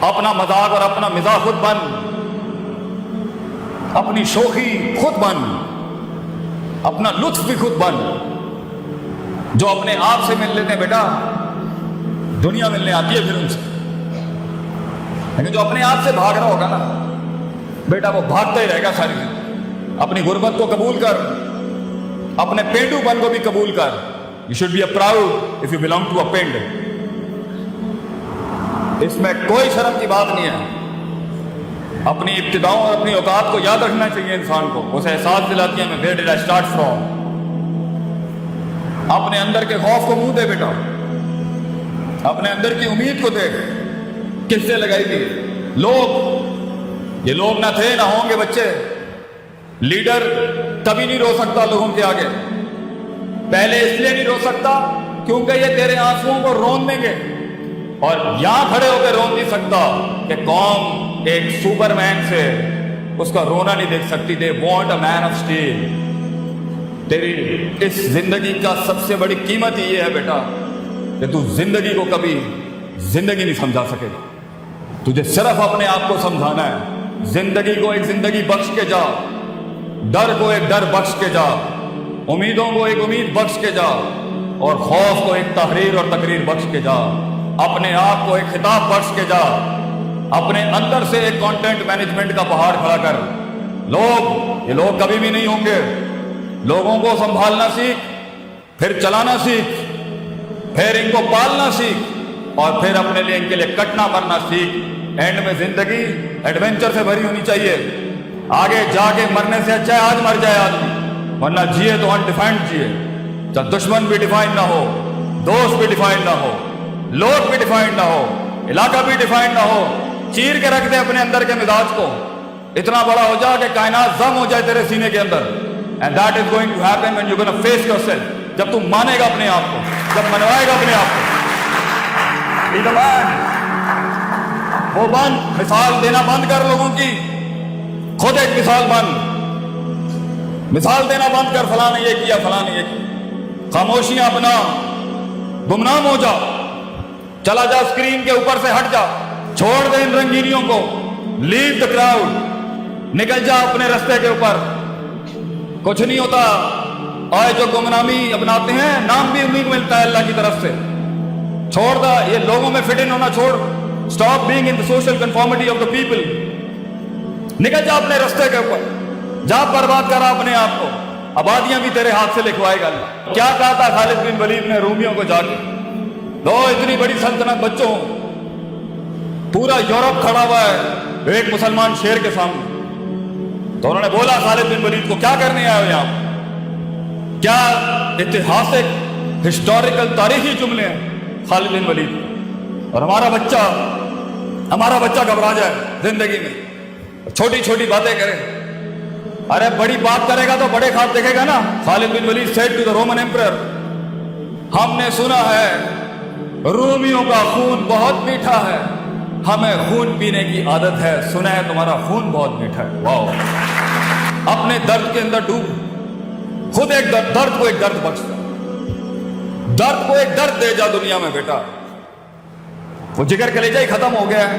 اپنا مذاق اور اپنا مزاح خود بن، اپنی شوخی خود بن، اپنا لطف بھی خود بن۔ جو اپنے آپ سے مل لیتے ہیں بیٹا، دنیا ملنے آتی ہے پھر ان سے، لیکن جو اپنے آپ سے بھاگ رہا ہوگا نا بیٹا، وہ بھاگتا ہی رہے گا ساری زندگی۔ اپنی غربت کو قبول کر، اپنے پینڈو پن کو بھی قبول کر۔ You should be a proud of you belong to a pind. اس میں کوئی شرم کی بات نہیں ہے۔ اپنی ابتداؤں اور اپنی اوقات کو یاد رکھنا چاہیے انسان کو، اسے احساس دلاتی ہے میں where dead I start from. اپنے اندر کے خوف کو منہ دے بیٹا، اپنے اندر کی امید کو دیکھ، کس سے لگائی گئی؟ لوگ، یہ لوگ نہ تھے نہ ہوں گے بچے۔ لیڈر کبھی نہیں رو سکتا لوگوں کے آگے، پہلے اس لیے نہیں رو سکتا کیونکہ یہ تیرے آنسوؤں کو رون دیں گے، اور یہاں کھڑے ہو کے رون نہیں سکتا کہ قوم ایک سپر مین سے اس کا رونا نہیں دیکھ سکتی۔ They want a man of steel. تیری اس زندگی کا سب سے بڑی قیمت یہ ہے بیٹا کہ تو زندگی کو کبھی زندگی نہیں سمجھا سکے گا، تجھے صرف اپنے آپ کو سمجھانا ہے۔ زندگی کو ایک زندگی بخش کے جا، ڈر کو ایک ڈر بخش کے جا، امیدوں کو ایک امید بخش کے جا، اور خوف کو ایک تحریر اور تقریر بخش کے جا۔ اپنے آپ کو ایک خطاب بخش کے جا، اپنے اندر سے ایک کانٹینٹ مینجمنٹ کا پہاڑ کھڑا کر۔ یہ لوگ کبھی بھی نہیں ہوں گے۔ لوگوں کو سنبھالنا سیکھ، پھر چلانا سیکھ، پھر ان کو پالنا سیکھ، اور پھر اپنے لیے ان کے لیے کٹنا مرنا سیکھ۔ اینڈ میں زندگی ایڈونچر سے بھری ہونی چاہیے۔ آگے جا کے مرنے سے اچھا ہے آج مر جائے آدمی، ورنہ جیے تو انڈیفائنڈ جیے۔ جب دشمن بھی ڈیفائن نہ ہو، دوست بھی ڈیفائن نہ ہو، لوگ بھی ڈیفائن نہ ہو، علاقہ بھی ڈیفائن نہ ہو، چیر کے رکھ دے اپنے اندر کے مزاج کو، اتنا بڑا ہو جا کہ کائنات ضم ہو جائے تیرے سینے کے اندر۔ And that is going to happen when you're going to face yourself۔ جب تم مانے گا اپنے آپ کو، جب منوائے گا اپنے آپ کو۔ Be the man۔ وہ بن، مثال دینا بند کر لوگوں کی، خود ایک مثال بن۔ مثال دینا بند کر، فلاں نے یہ کیا، فلاں نے یہ کیا۔ خاموشیاں اپنا، گمنام ہو جا، چلا جا اسکرین کے اوپر سے ہٹ جا، چھوڑ دے ان رنگینیوں کو۔ لیو دا کراؤڈ، نکل جا اپنے رستے کے اوپر۔ کچھ نہیں ہوتا، آئے جو گمنامی اپناتے ہیں نام بھی امید ملتا ہے اللہ کی طرف سے۔ چھوڑ دا یہ لوگوں میں فٹ ان ہونا چھوڑ۔ Stop being in the social conformity of the people. نکل جا اپنے رستے کے اوپر، جا برباد کرا اپنے آپ کو، آبادیاں بھی تیرے ہاتھ سے لکھوائے گا اللہ۔ کیا کہا تھا خالد بن ولید نے رومیوں کو جا کے؟ دو اتنی بڑی سلطنت بچوں، پورا یورپ کھڑا ہوا ہے ایک مسلمان شیر کے سامنے، تو انہوں نے بولا خالد بن ولید کو کیا کرنے آئے ہو یہاں؟ کیا اتہاسک ہسٹوریکل تاریخی جملے ہیں خالد بن ولید، اور ہمارا بچہ گھبرا جائے زندگی میں، چھوٹی چھوٹی باتیں کرے۔ ارے بڑی بات کرے گا تو بڑے خواب دیکھے گا نا۔ خالد بن ولید said to the Roman emperor، ہم نے سنا ہے رومیوں کا خون بہت میٹھا ہے، ہمیں خون پینے کی عادت ہے، سنا ہے تمہارا خون بہت میٹھا ہے۔ واو، اپنے درد کے اندر ڈوب، خود ایک درد کو ایک درد بخش، درد کو ایک درد دے جا دنیا میں بیٹا۔ وہ جگر کلیجہ ہی ختم ہو گیا ہے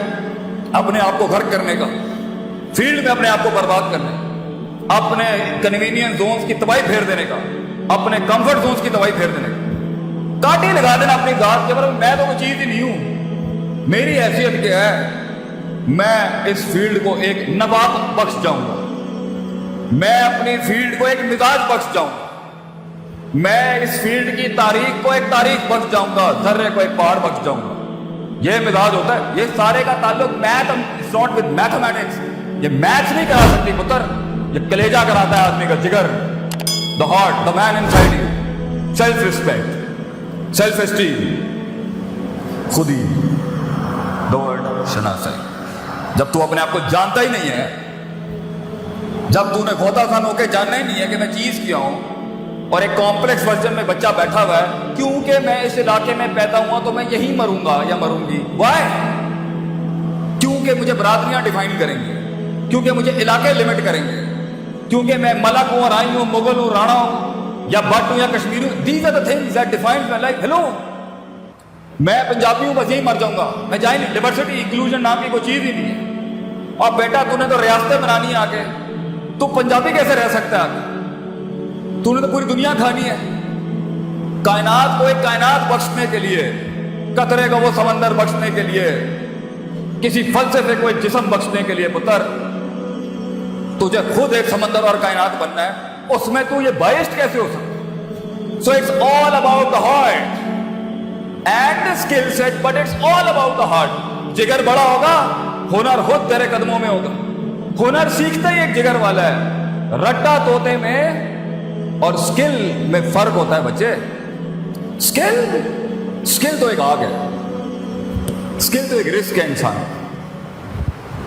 اپنے آپ کو غرق کرنے کا، فیلڈ میں اپنے آپ کو برباد کرنے، اپنے کنوینئنس زونز کی تباہی پھیر دینے کا، اپنے کمفرٹ زونز کی تباہی پھیر دینے کا۔ کاٹی لگا دینا اپنی ذات کے اوپر، میں تو کوئی چیز ہی نہیں ہوں، میری حیثیت کیا ہے؟ میں اس فیلڈ کو ایک نبات بخش جاؤں گا، میں اپنی فیلڈ کو ایک مزاج بخش جاؤں گا، میں اس فیلڈ کی تاریخ کو ایک تاریخ بخش جاؤں گا، ذرے کو ایک پہاڑ بخش جاؤں گا۔ یہ مزاج ہوتا ہے۔ یہ سارے کا تعلق میتھ ناٹ ود میتھمیٹکس، یہ میتھس نہیں کرا سکتی پتر، یہ کلیجہ کراتا ہے آدمی کا، جگر، the heart, the man inside you, self respect, self esteem, خودی، دا ورڈ شناسائی۔ جب تو اپنے آپ کو جانتا ہی نہیں ہے، جب تو نے کھوتا خان ہو کے جاننا ہی نہیں ہے کہ میں چیز کیا ہوں، اور ایک کمپلیکس ورژن میں بچہ بیٹھا ہوا ہے، کیونکہ میں اس علاقے میں پیدا ہوا تو میں یہی مروں گا یا مروں گی۔ وائی؟ کیونکہ مجھے برادریاں ڈیفائن کریں گے، کیونکہ مجھے علاقے لمٹ کریں گے، کیونکہ میں ملک ہوں، رائی ہوں، مغل ہوں، رانا ہوں، یا بٹ ہوں یا کشمیری ہوں۔ These are the things that defines my life. Hello, میں پنجابی ہوں بس یہی مر جاؤں گا، میں جائیں نہیں، ڈائیورسٹی انکلوژن نام کی کوئی چیز ہی نہیں ہے۔ اور بیٹا تو نے تو ریاستیں بنانی ہے آگے، تو پنجابی کیسے رہ سکتا ہے آگے؟ تو نے تو پوری دنیا کھانی ہے۔ کائنات کو ایک کائنات بخشنے کے لیے، قطرے کا وہ سمندر بخشنے کے لیے، کسی فلسفے کو ایک جسم بخشنے کے لیے پتر تجھے خود ایک سمندر اور کائنات بننا ہے، اس میں تو یہ بائسٹ کیسے ہو سکتا؟ So it's all about the heart and the skill set, but it's all about the heart. جگر بڑا ہوگا، ہنر خود تیرے قدموں میں ہوگا۔ ہنر سیکھتا ہی ایک جگر والا ہے۔ رٹا طوطے میں اور اسکل میں فرق ہوتا ہے بچے۔ اسکل تو ایک آگ ہے، اسکل تو ایک رسک ہے انسان،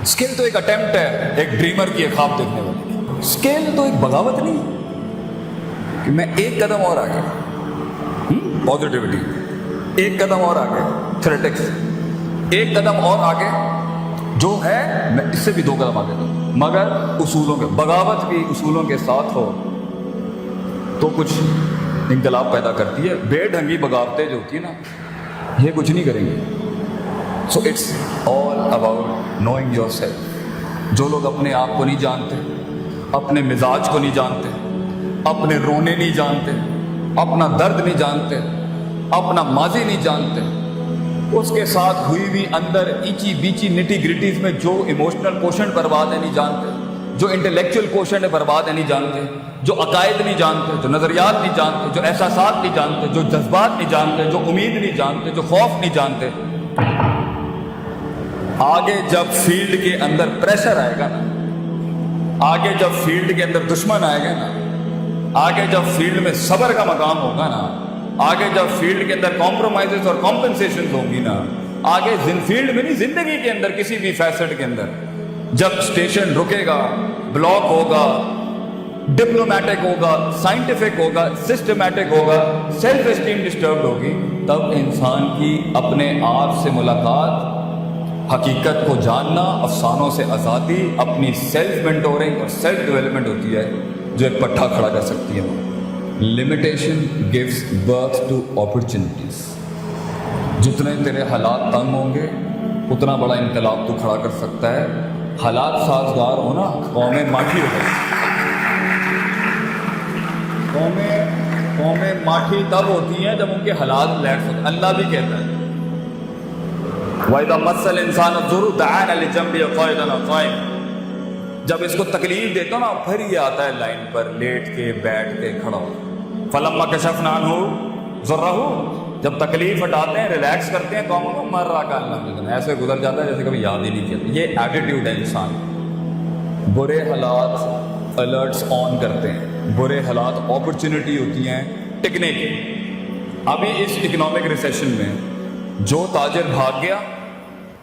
اسکل تو ایک اٹیمپٹ ہے ایک ڈریمر کی، ایک خواب دیکھنے والی۔ اسکل تو ایک بغاوت نہیں کہ میں ایک قدم اور آگے، پازیٹیوٹی ایک قدم اور آگے، تھریٹکس ایک قدم اور آگے، جو ہے میں اس سے بھی 2 قدم آگے دوں، مگر اصولوں کے، بغاوت بھی اصولوں کے ساتھ ہو تو کچھ انقلاب پیدا کرتی ہے۔ بے ڈھنگی بغاوتیں جو ہوتی ہیں نا، یہ کچھ نہیں کریں گے۔ So it's all about knowing yourself. جو لوگ اپنے آپ کو نہیں جانتے، اپنے مزاج کو نہیں جانتے، اپنے رونے نہیں جانتے، اپنا درد نہیں جانتے، اپنا ماضی نہیں جانتے، اس کے ساتھ ہوئی بھی اندر ایچی بیچی نٹی گریٹیز میں جو ایموشنل کوشن برباد ہے نہیں جانتے، جو انٹلیکچوئل کوشن ہے برباد ہے نہیں جانتے، جو عقائد نہیں جانتے، جو نظریات نہیں جانتے، جو احساسات نہیں جانتے، جو جذبات نہیں جانتے، جو امید نہیں جانتے، جو خوف نہیں جانتے، آگے جب فیلڈ کے اندر پریشر آئے گا نا، آگے جب فیلڈ کے اندر دشمن آئے گا نا، آگے جب فیلڈ میں صبر کا مقام ہوگا نا، آگے جب فیلڈ کے اندر کمپرومائزز اور کمپنسیشن ہوں گی نا، آگے فیلڈ میں نہیں، زندگی کے اندر کسی بھی فیسٹ کے اندر جب اسٹیشن رکے گا، بلاک ہوگا، ڈپلومیٹک ہوگا، سائنٹیفک ہوگا، سسٹمیٹک ہوگا، سیلف اسٹیم ڈسٹربڈ ہوگی، تب انسان کی اپنے آپ سے ملاقات، حقیقت کو جاننا، افسانوں سے آزادی، اپنی سیلف مینٹورنگ اور سیلف ڈیولپمنٹ ہوتی ہے جو ایک پٹھا کھڑا کر سکتی ہے۔ Limitation gives birth to opportunities. جتنے تیرے حالات تنگ ہوں گے اتنا بڑا انقلاب تو کھڑا کر سکتا ہے۔ حالات سازگار ہونا، قومیں ماٹھی ہو جائیں۔ قومیں ماٹھی تب ہوتی ہیں جب ان کے حالات لیٹس ہوتے ہیں۔ اللہ بھی کہتا ہے وَإِذَا مَسَّ الْإِنسَانَ الضُّرُّ دَعَانَا لِجَنبِهِ قَاعِدًا أَوْ قَائِمًا۔ جب اس کو تکلیف دیتا نا پھر یہ آتا ہے لائن پر، لیٹ کے، بیٹھ کے، کھڑا ہو۔ فَلَمَّا كَشَفْنَا عَنْهُ ضُرَّهُ، جب تکلیف ہٹاتے ہیں، ریلیکس کرتے ہیں قوموں کو، مر رہا کالنا ایسے گزر جاتا ہے جیسے کبھی یاد ہی نہیں کیا۔ یہ ایٹیٹیوڈ ہے انسان۔ برے حالات الرٹس آن کرتے ہیں، برے حالات اپرچونٹی ہوتی ہیں ٹکنے کی۔ ابھی اس اکنامک ریسیشن میں جو تاجر بھاگ گیا،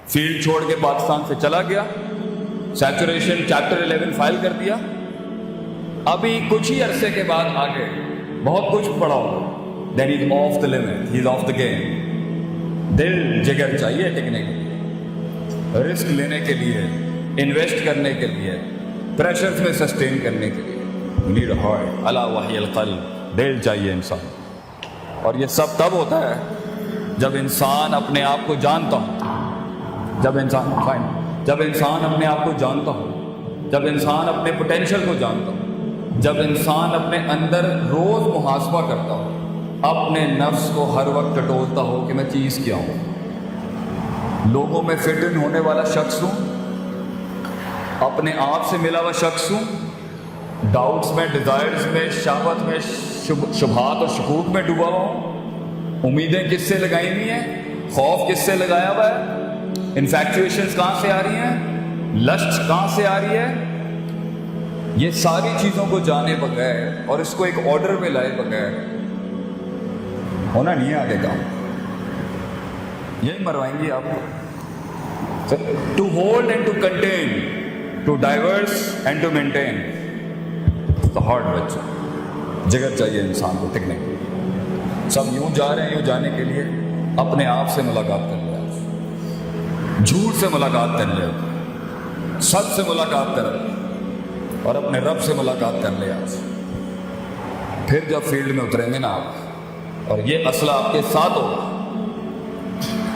فیلڈ چھوڑ کے پاکستان سے چلا گیا، سیچوریشن چیپٹر 11 فائل کر دیا، ابھی کچھ ہی عرصے کے بعد آگے بہت کچھ پڑا ہوگا، then is off the limit, he is off the game. دل جگر چاہیے ٹکنے کے لیے، رسک لینے کے لیے، انویسٹ کرنے کے لیے، پریشرز میں سسٹین کرنے کے لیے۔ یو نیڈ اے ہارٹ، الا وہی القلب، دل چاہیے انسان۔ اور یہ سب تب ہوتا ہے جب انسان اپنے آپ کو جانتا ہو، جب انسان اپنے آپ کو جانتا ہو، جب انسان اپنے پوٹینشل کو جانتا ہو، جب انسان اپنے اندر روز محاسبہ کرتا ہو، اپنے نفس کو ہر وقت ٹٹولتا ہو کہ میں چیز کیا ہوں، لوگوں میں فٹ ان ہونے والا شخص ہوں، اپنے آپ سے ملا ہوا شخص ہوں، ڈاؤٹس میں، ڈیزائرز میں، شہوت میں، شبہات اور شکوک میں ڈوبا ہوا ہوں، امیدیں کس سے لگائی ہوئی ہیں، خوف کس سے لگایا ہوا ہے، انفیکچویشنز کہاں سے آ رہی ہیں، لسٹ کہاں سے آ رہی ہے۔ یہ ساری چیزوں کو جانے بغیر اور اس کو ایک آرڈر میں لائے بغیر ہونا نہیں ہے آگے کام۔ یہی مروائیں گی آپ کو۔ To hold and to contain, to divorce and to maintain the heart بچہ، جگر چاہیے انسان کو ٹکنے کے لیے۔ سب یوں جا رہے ہیں، یوں جانے کے لیے اپنے آپ سے ملاقات کر لیا، جھوٹ سے ملاقات کر لیا، سچ سے ملاقات کر لیا اور اپنے رب سے ملاقات کر لیا۔ پھر جب فیلڈ میں اتریں گے نا آپ اور یہ اسلحہ آپ کے ساتھ ہوگا،